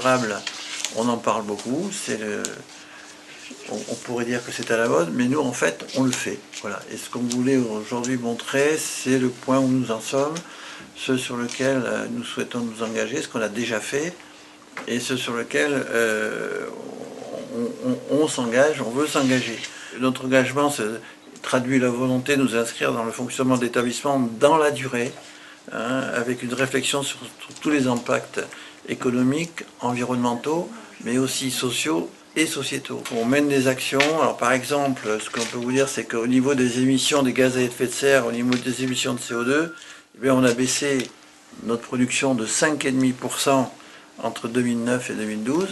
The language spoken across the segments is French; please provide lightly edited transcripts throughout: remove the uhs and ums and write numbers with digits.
durable, on en parle beaucoup, on pourrait dire que c'est à la mode, mais nous en fait on le fait. Voilà. Et ce qu'on voulait aujourd'hui montrer, c'est le point où nous en sommes, ce sur lequel nous souhaitons nous engager, ce qu'on a déjà fait, et ce sur lequel on s'engage, on veut s'engager. Notre engagement traduit la volonté de nous inscrire dans le fonctionnement de l'établissement dans la durée, avec une réflexion sur tous les impacts économiques, environnementaux, mais aussi sociaux et sociétaux. On mène des actions. Alors par exemple, ce qu'on peut vous dire, c'est qu'au niveau des émissions des gaz à effet de serre, au niveau des émissions de CO2, eh bien, on a baissé notre production de 5,5% entre 2009 et 2012.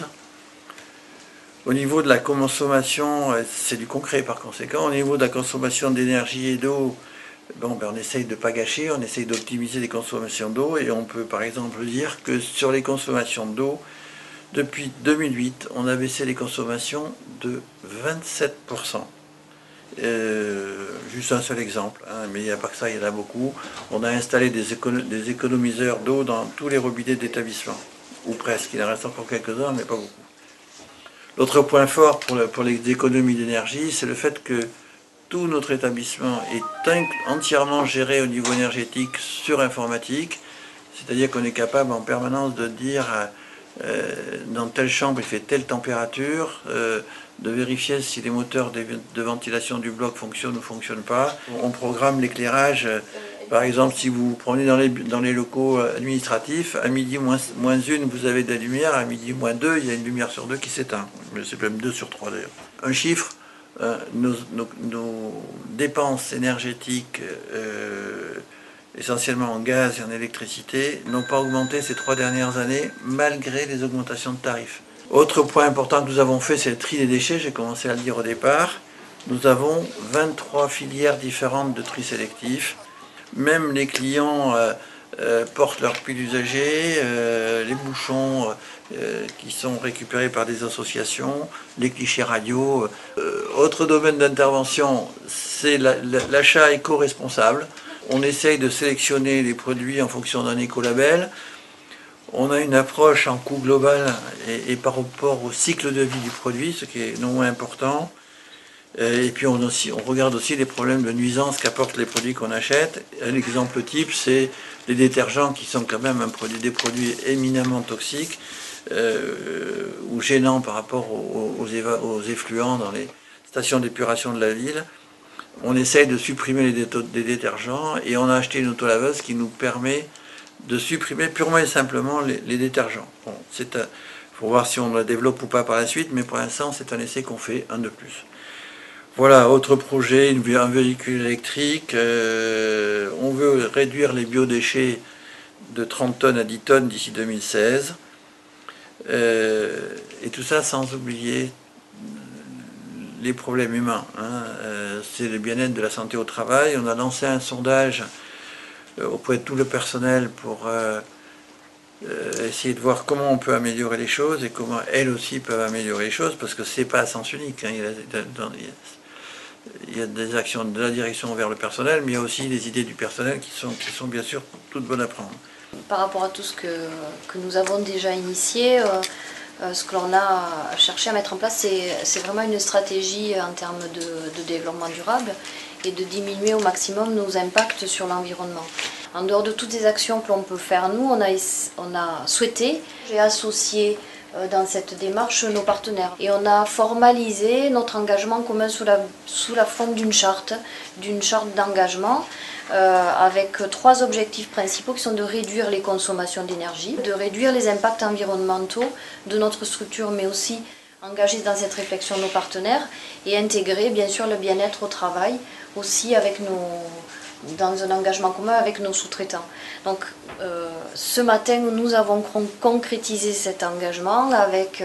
Au niveau de la consommation, c'est du concret par conséquent, au niveau de la consommation d'énergie et d'eau, bon, on essaye de ne pas gâcher, on essaye d'optimiser les consommations d'eau et on peut par exemple dire que sur les consommations d'eau, depuis 2008, on a baissé les consommations de 27%. Juste un seul exemple, mais il n'y a pas que ça, il y en a beaucoup. On a installé des économiseurs d'eau dans tous les robinets d'établissement, ou presque, il en reste encore quelques-uns, mais pas beaucoup. L'autre point fort pour les économies d'énergie, c'est le fait que tout notre établissement est entièrement géré au niveau énergétique sur informatique, c'est-à-dire qu'on est capable en permanence de dire dans telle chambre il fait telle température, de vérifier si les moteurs de ventilation du bloc fonctionnent ou ne fonctionnent pas. On programme l'éclairage. Par exemple, si vous vous promenez dans les locaux administratifs, à midi moins 1, vous avez de la lumière, à midi moins 2, il y a une lumière sur 2 qui s'éteint. Mais c'est même 2 sur 3 d'ailleurs. Un chiffre, nos dépenses énergétiques, essentiellement en gaz et en électricité, n'ont pas augmenté ces 3 dernières années, malgré les augmentations de tarifs. Autre point important que nous avons fait, c'est le tri des déchets, j'ai commencé à le dire au départ. Nous avons 23 filières différentes de tri sélectif. Même les clients portent leurs piles usagées, les bouchons qui sont récupérés par des associations, les clichés radio. Autre domaine d'intervention, c'est l'achat éco-responsable. On essaye de sélectionner les produits en fonction d'un écolabel. On a une approche en coût global et par rapport au cycle de vie du produit, ce qui est non moins important. Et puis on regarde aussi les problèmes de nuisance qu'apportent les produits qu'on achète. Un exemple type, c'est les détergents qui sont quand même des produits éminemment toxiques ou gênants par rapport aux effluents dans les stations d'épuration de la ville. On essaye de supprimer les détergents et on a acheté une autolaveuse qui nous permet de supprimer purement et simplement les détergents. Bon, faut voir si on la développe ou pas par la suite, mais pour l'instant c'est un essai qu'on fait, un de plus. Voilà, autre projet, un véhicule électrique. On veut réduire les biodéchets de 30 tonnes à 10 tonnes d'ici 2016. Et tout ça sans oublier les problèmes humains. C'est le bien-être de la santé au travail. On a lancé un sondage auprès de tout le personnel pour essayer de voir comment on peut améliorer les choses et comment elles aussi peuvent améliorer les choses, parce que c'est pas à sens unique. Il y a des actions de la direction vers le personnel, mais il y a aussi les idées du personnel qui sont bien sûr toutes bonnes à prendre. Par rapport à tout ce que nous avons déjà initié, ce que l'on a cherché à mettre en place, c'est vraiment une stratégie en termes de développement durable et de diminuer au maximum nos impacts sur l'environnement. En dehors de toutes les actions que l'on peut faire, nous, on a souhaité associer dans cette démarche nos partenaires. Et on a formalisé notre engagement commun sous la forme d'une charte d'engagement avec 3 objectifs principaux qui sont de réduire les consommations d'énergie, de réduire les impacts environnementaux de notre structure, mais aussi engager dans cette réflexion nos partenaires et intégrer bien sûr le bien-être au travail aussi dans un engagement commun avec nos sous-traitants. Donc ce matin, nous avons concrétisé cet engagement avec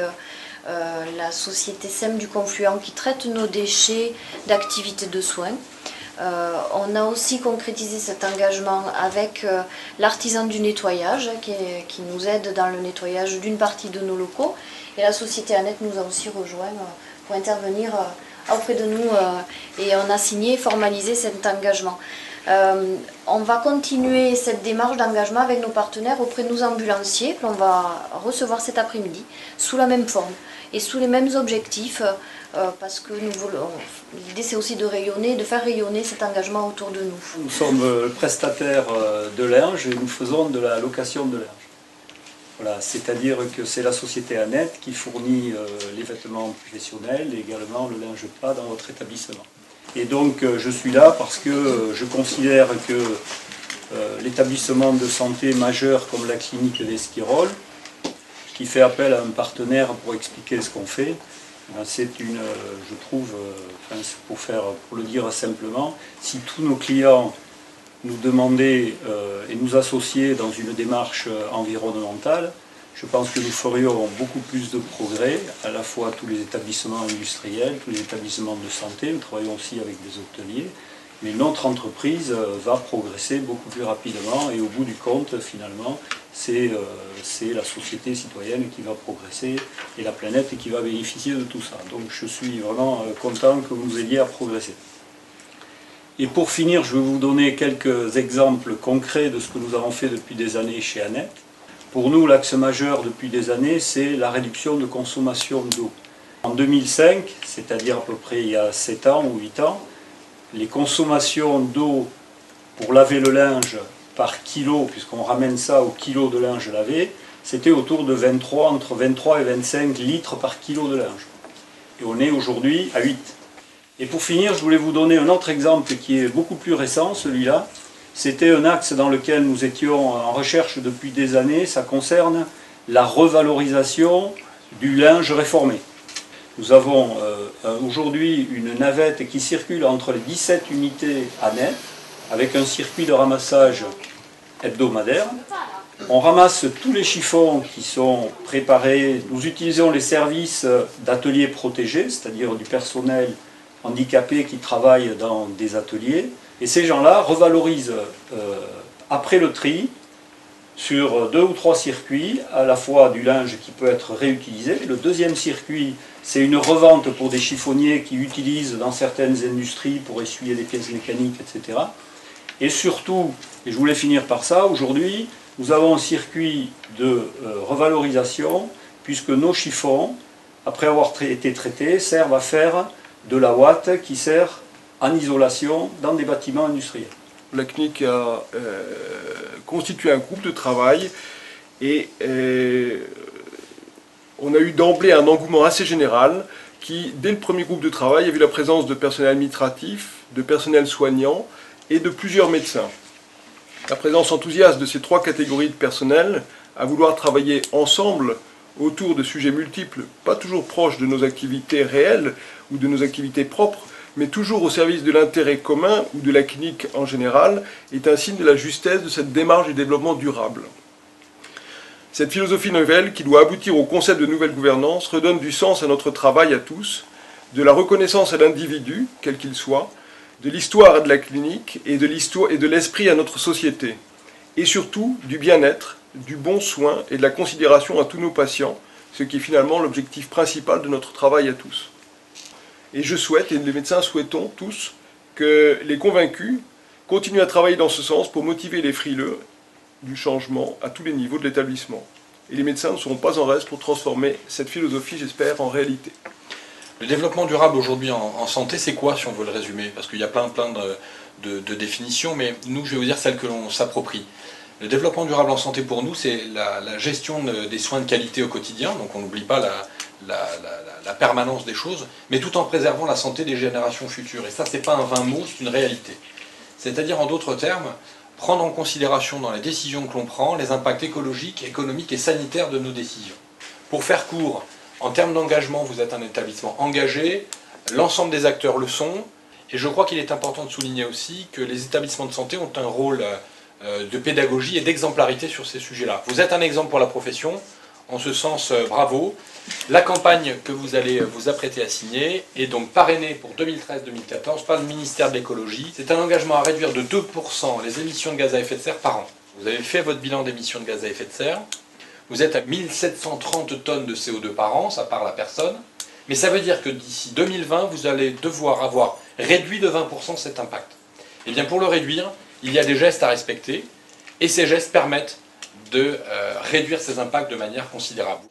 la société SEM du Confluent qui traite nos déchets d'activités de soins. On a aussi concrétisé cet engagement avec l'artisan du nettoyage qui nous aide dans le nettoyage d'une partie de nos locaux. Et la société Annette nous a aussi rejoint pour intervenir auprès de nous et on a signé et formalisé cet engagement. On va continuer cette démarche d'engagement avec nos partenaires auprès de nos ambulanciers que l'on va recevoir cet après-midi sous la même forme et sous les mêmes objectifs parce que l'idée c'est aussi de rayonner, de faire rayonner cet engagement autour de nous. Nous sommes prestataires de linge et nous faisons de la location de linge. Voilà, c'est-à-dire que c'est la société Annette qui fournit les vêtements professionnels et également le linge de spa dans votre établissement. Et donc je suis là parce que je considère que l'établissement de santé majeur comme la clinique d'Esquirol, qui fait appel à un partenaire pour expliquer ce qu'on fait, c'est une, je trouve, pour le dire simplement, si tous nos clients nous demander et nous associer dans une démarche environnementale, je pense que nous ferions beaucoup plus de progrès, à la fois tous les établissements industriels, tous les établissements de santé, nous travaillons aussi avec des hôteliers, mais notre entreprise va progresser beaucoup plus rapidement et au bout du compte, finalement, c'est la société citoyenne qui va progresser et la planète qui va bénéficier de tout ça. Donc je suis vraiment content que vous nous aidiez à progresser. Et pour finir, je vais vous donner quelques exemples concrets de ce que nous avons fait depuis des années chez Annette. Pour nous, l'axe majeur depuis des années, c'est la réduction de consommation d'eau. En 2005, c'est-à-dire à peu près il y a 7 ans ou 8 ans, les consommations d'eau pour laver le linge par kilo, puisqu'on ramène ça au kilo de linge lavé, c'était autour de entre 23 et 25 litres par kilo de linge. Et on est aujourd'hui à 8. Et pour finir, je voulais vous donner un autre exemple qui est beaucoup plus récent, celui-là. C'était un axe dans lequel nous étions en recherche depuis des années. Ça concerne la revalorisation du linge réformé. Nous avons aujourd'hui une navette qui circule entre les 17 unités Annette, avec un circuit de ramassage hebdomadaire. On ramasse tous les chiffons qui sont préparés. Nous utilisons les services d'ateliers protégés, c'est-à-dire du personnel handicapés qui travaillent dans des ateliers, et ces gens-là revalorisent après le tri sur 2 ou 3 circuits, à la fois du linge qui peut être réutilisé. Le deuxième circuit, c'est une revente pour des chiffonniers qui utilisent dans certaines industries pour essuyer des pièces mécaniques, etc. Et surtout, et je voulais finir par ça, aujourd'hui, nous avons un circuit de revalorisation, puisque nos chiffons, après avoir été traités, servent à faire de la ouate qui sert en isolation dans des bâtiments industriels. La clinique a constitué un groupe de travail et on a eu d'emblée un engouement assez général qui, dès le premier groupe de travail, a vu la présence de personnel administratif, de personnel soignant et de plusieurs médecins. La présence enthousiaste de ces 3 catégories de personnel à vouloir travailler ensemble autour de sujets multiples, pas toujours proches de nos activités réelles ou de nos activités propres, mais toujours au service de l'intérêt commun ou de la clinique en général, est un signe de la justesse de cette démarche du développement durable. Cette philosophie nouvelle, qui doit aboutir au concept de nouvelle gouvernance, redonne du sens à notre travail à tous, de la reconnaissance à l'individu, quel qu'il soit, de l'histoire à de la clinique et de l'esprit à notre société, et surtout du bien-être, du bon soin et de la considération à tous nos patients, ce qui est finalement l'objectif principal de notre travail à tous. Et je souhaite, et les médecins souhaitons tous, que les convaincus continuent à travailler dans ce sens pour motiver les frileux du changement à tous les niveaux de l'établissement. Et les médecins ne seront pas en reste pour transformer cette philosophie, j'espère, en réalité. Le développement durable aujourd'hui en santé, c'est quoi si on veut le résumer? Parce qu'il y a plein de définitions, mais nous, je vais vous dire celle que l'on s'approprie. Le développement durable en santé pour nous, c'est la gestion des soins de qualité au quotidien, donc on n'oublie pas la permanence des choses, mais tout en préservant la santé des générations futures. Et ça, c'est pas un vain mot, c'est une réalité. C'est-à-dire, en d'autres termes, prendre en considération dans les décisions que l'on prend les impacts écologiques, économiques et sanitaires de nos décisions. Pour faire court, en termes d'engagement, vous êtes un établissement engagé, l'ensemble des acteurs le sont, et je crois qu'il est important de souligner aussi que les établissements de santé ont un rôle de pédagogie et d'exemplarité sur ces sujets-là. Vous êtes un exemple pour la profession, en ce sens, bravo. La campagne que vous allez vous apprêter à signer est donc parrainée pour 2013-2014 par le ministère de l'écologie. C'est un engagement à réduire de 2% les émissions de gaz à effet de serre par an. Vous avez fait votre bilan d'émissions de gaz à effet de serre. Vous êtes à 1730 tonnes de CO2 par an, ça part la personne. Mais ça veut dire que d'ici 2020, vous allez devoir avoir réduit de 20% cet impact. Eh bien pour le réduire, il y a des gestes à respecter, et ces gestes permettent de réduire ces impacts de manière considérable.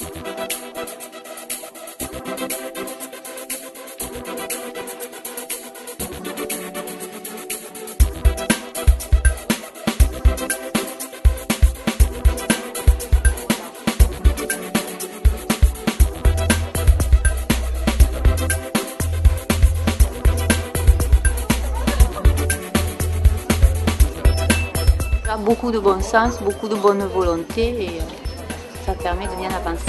Beaucoup de bon sens, beaucoup de bonne volonté et ça permet de bien avancer.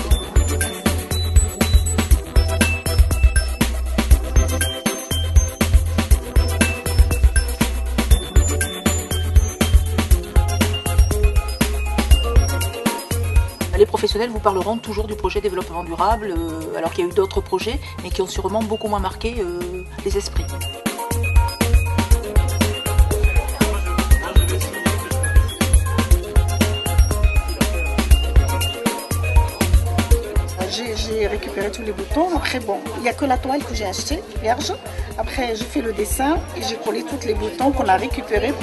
Les professionnels vous parleront toujours du projet développement durable, alors qu'il y a eu d'autres projets, mais qui ont sûrement beaucoup moins marqué les esprits. J'ai récupéré tous les boutons. Après, bon, il n'y a que la toile que j'ai achetée, vierge. Après, j'ai fait le dessin et j'ai collé tous les boutons qu'on a récupérés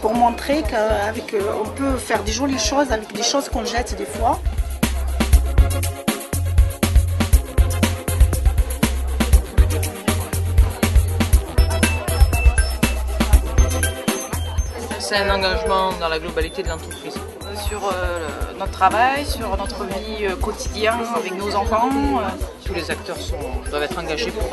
pour montrer qu'on peut faire des jolies choses avec des choses qu'on jette des fois. C'est un engagement dans la globalité de l'entreprise. Sur notre travail, sur notre vie quotidienne avec nos enfants. Tous les acteurs doivent être engagés pour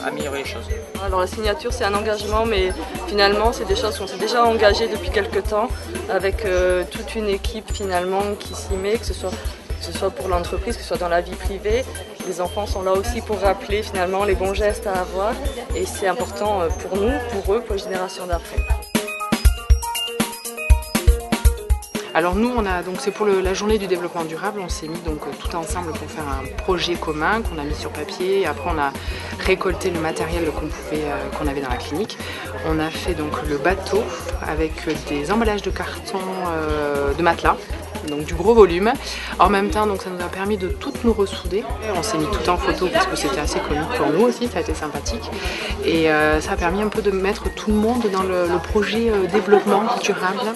améliorer les choses. Alors la signature c'est un engagement, mais finalement c'est des choses qu'on s'est déjà engagées depuis quelques temps avec toute une équipe finalement qui s'y met, que ce soit pour l'entreprise, que ce soit dans la vie privée. Les enfants sont là aussi pour rappeler finalement les bons gestes à avoir et c'est important pour nous, pour eux, pour les générations d'après. Alors nous, c'est pour la journée du développement durable, on s'est mis donc tout ensemble pour faire un projet commun qu'on a mis sur papier. Et après, on a récolté le matériel qu'on avait dans la clinique. On a fait donc le bateau avec des emballages de carton, de matelas, donc du gros volume. En même temps, donc ça nous a permis de toutes nous ressouder. On s'est mis tout en photo parce que c'était assez comique pour nous aussi, ça a été sympathique. Et ça a permis un peu de mettre tout le monde dans le projet développement durable.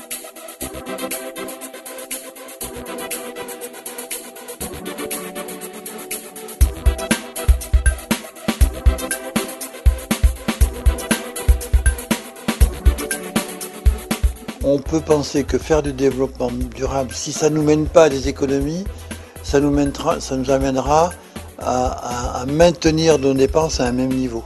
On peut penser que faire du développement durable, si ça ne nous mène pas à des économies, ça nous amènera à maintenir nos dépenses à un même niveau,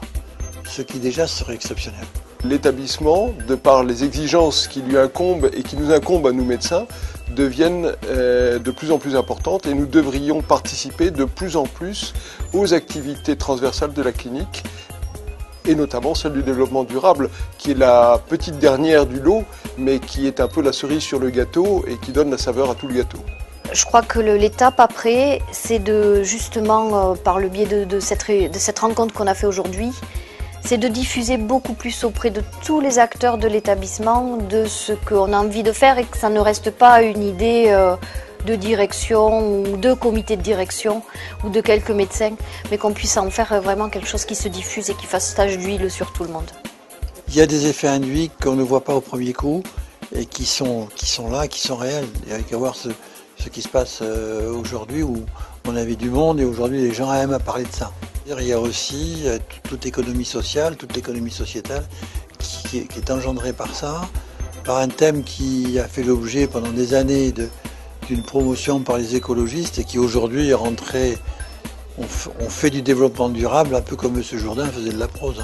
ce qui déjà serait exceptionnel. L'établissement, de par les exigences qui lui incombent et qui nous incombent à nous médecins, deviennent de plus en plus importantes et nous devrions participer de plus en plus aux activités transversales de la clinique, et notamment celle du développement durable, qui est la petite dernière du lot, mais qui est un peu la cerise sur le gâteau et qui donne la saveur à tout le gâteau. Je crois que l'étape après, c'est de justement, par le biais de cette rencontre qu'on a fait aujourd'hui, c'est de diffuser beaucoup plus auprès de tous les acteurs de l'établissement de ce qu'on a envie de faire et que ça ne reste pas une idée de direction ou de comité de direction ou de quelques médecins, mais qu'on puisse en faire vraiment quelque chose qui se diffuse et qui fasse tache d'huile sur tout le monde. Il y a des effets induits qu'on ne voit pas au premier coup et qui sont là, qui sont réels. Il y a qu'à voir ce qui se passe aujourd'hui où on avait du monde et aujourd'hui les gens aiment à parler de ça. Il y a aussi toute l'économie sociale, toute l'économie sociétale qui est engendrée par ça, par un thème qui a fait l'objet pendant des années d'une promotion par les écologistes et qui aujourd'hui est rentré, on fait du développement durable un peu comme M. Jourdain faisait de la prose.